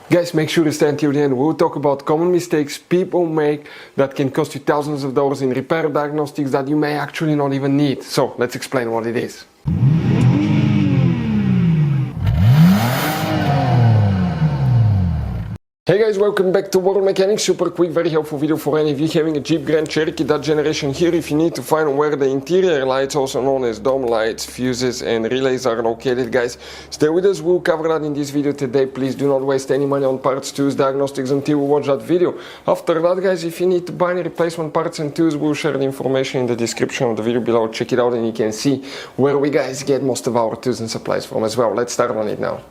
Guys, make sure to stay until the end. We'll talk about common mistakes people make that can cost you thousands of dollars in repair diagnostics that you may actually not even need. So let's explain what it is. Hey guys, welcome back to World Mechanics. Super quick, very helpful video for any of you having a Jeep Grand Cherokee, that generation here. If you need to find where the interior lights, also known as dome lights, fuses and relays are located, guys, stay with us. We'll cover that in this video today. Please do not waste any money on parts, tools, diagnostics until we watch that video. After that, guys, if you need to buy any replacement parts and tools, we'll share the information in the description of the video below. Check it out and you can see where we guys get most of our tools and supplies from as well. Let's start on it now.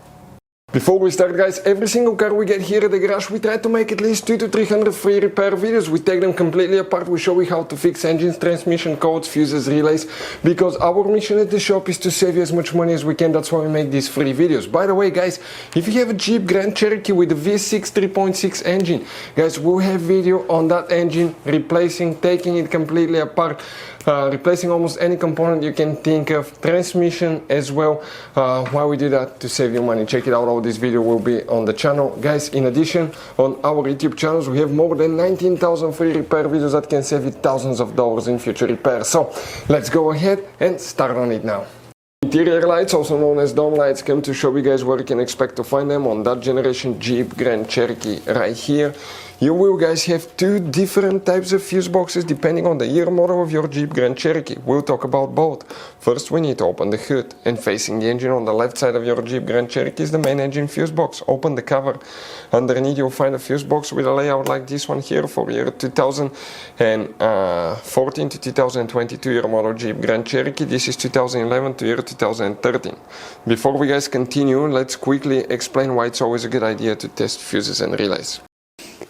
Before we start, guys, every single car we get here at the garage, we try to make at least 200 to 300 free repair videos. We take them completely apart. We show you how to fix engines, transmission codes, fuses, relays, because our mission at the shop is to save you as much money as we can. That's why we make these free videos. By the way, guys, if you have a Jeep Grand Cherokee with a V6 3.6 engine, guys, we'll have video on that engine, replacing, taking it completely apart, replacing almost any component you can think of, transmission as well. Why we do that? To save you money. Check it out. All this video will be on the channel, guys. In addition, on our YouTube channels we have more than 19,000 free repair videos that can save you thousands of dollars in future repairs. So let's go ahead and start on it now. Interior lights, also known as dome lights, come to show you guys where you can expect to find them on that generation Jeep Grand Cherokee right here. You will, guys, have two different types of fuse boxes depending on the year model of your Jeep Grand Cherokee. We'll talk about both. First, we need to open the hood, and facing the engine on the left side of your Jeep Grand Cherokee is the main engine fuse box. Open the cover. Underneath you'll find a fuse box with a layout like this one here for year 2014 to 2022 year model Jeep Grand Cherokee. This is 2011 to year 2013. Before we guys continue, let's quickly explain why it's always a good idea to test fuses and relays.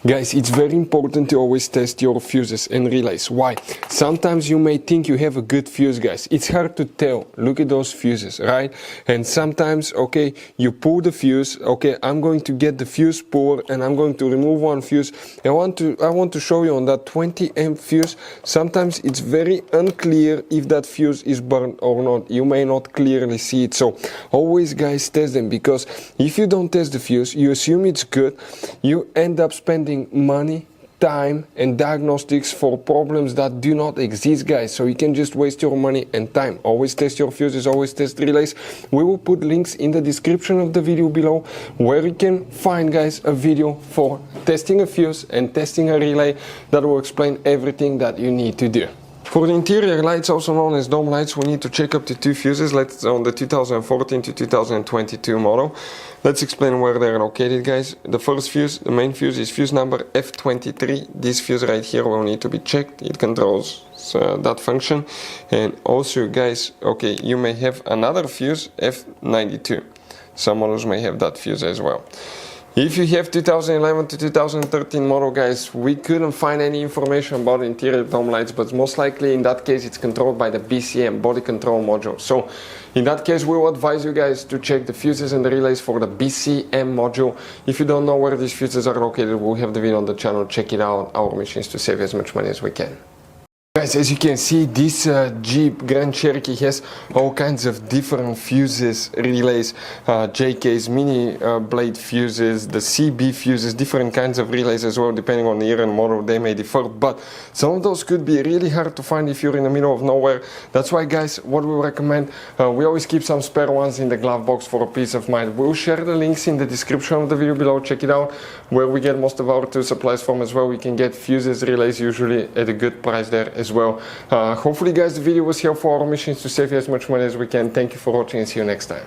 Guys, it's very important to always test your fuses and relays. Why? Sometimes you may think you have a good fuse, guys. It's hard to tell. Look at those fuses, right? And sometimes, okay, you pull the fuse. Okay, I'm going to get the fuse puller and I'm going to remove one fuse. I want to show you on that 20 amp fuse. Sometimes it's very unclear if that fuse is burned or not. You may not clearly see it. So always, guys, test them, because if you don't test the fuse, you assume it's good. You end up spending money, time and diagnostics for problems that do not exist, guys. So you can just waste your money and time. Always test your fuses, always test relays. We will put links in the description of the video below where you can find, guys, a video for testing a fuse and testing a relay that will explain everything that you need to do. For the interior lights, also known as dome lights, we need to check up to two fuses. Let's on the 2014 to 2022 model. Let's explain where they're located, guys. The first fuse, the main fuse, is fuse number F23. This fuse right here will need to be checked. It controls that function. And also, guys, okay, you may have another fuse, F92. Some models may have that fuse as well. If you have 2011 to 2013 model, guys, we couldn't find any information about interior dome lights, but most likely in that case it's controlled by the BCM, body control module. So in that case, we will advise you guys to check the fuses and the relays for the BCM module. If you don't know where these fuses are located, we'll have the video on the channel. Check it out. Our mission is to save as much money as we can. Guys, as you can see, this Jeep Grand Cherokee has all kinds of different fuses, relays, JKs, mini blade fuses, the CB fuses, different kinds of relays as well, depending on the year and model. They may differ, but some of those could be really hard to find if you're in the middle of nowhere. That's why, guys, what we recommend, we always keep some spare ones in the glove box for a peace of mind. We'll share the links in the description of the video below. Check it out, where we get most of our tool supplies from as well. We can get fuses, relays, usually at a good price there as well. Hopefully, guys, the video was helpful. Our mission is to save you as much money as we can. Thank you for watching and see you next time.